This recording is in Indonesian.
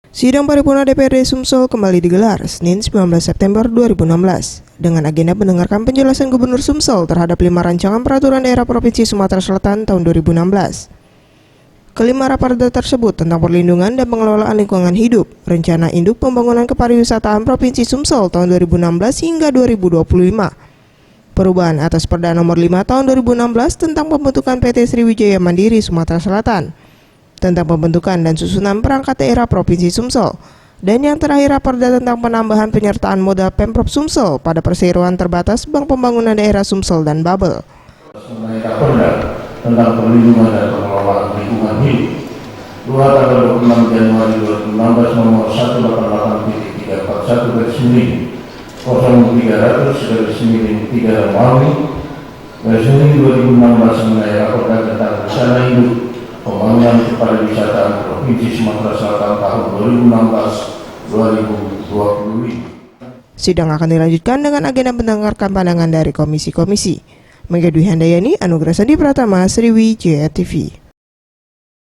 Sidang paripurna DPRD Sumsel kembali digelar Senin 19 September 2016 dengan agenda mendengarkan penjelasan Gubernur Sumsel terhadap 5 rancangan peraturan daerah Provinsi Sumatera Selatan tahun 2016. Kelima raperda tersebut tentang perlindungan dan pengelolaan lingkungan hidup, rencana induk pembangunan kepariwisataan Provinsi Sumsel tahun 2016 hingga 2025. Perubahan atas Perda Nomor 5 Tahun 2016 tentang pembentukan PT Sriwijaya Mandiri Sumatera Selatan, tentang pembentukan dan susunan perangkat daerah Provinsi Sumsel, dan yang terakhir raperda tentang penambahan penyertaan modal Pemprov Sumsel pada perseroan terbatas Bank Pembangunan Daerah Sumsel dan Babel. Mengenai raperda tentang perlindungan dan pengelolaan lingkungan hidup 2 tanggal 26 Januari 2016 nomor 188.341 garis miring 0300 garis miring 3 Romawi garis miring 2016 mengenai raperda tentang rencana induk pembangunan kepariwisataan Provinsi Sumatera Selatan tahun 2016-2025. Sidang akan dilanjutkan dengan agenda mendengarkan pandangan dari komisi-komisi. Meggy Dwi Handayani, Anugrah Sandi Pratama, Sriwijaya TV.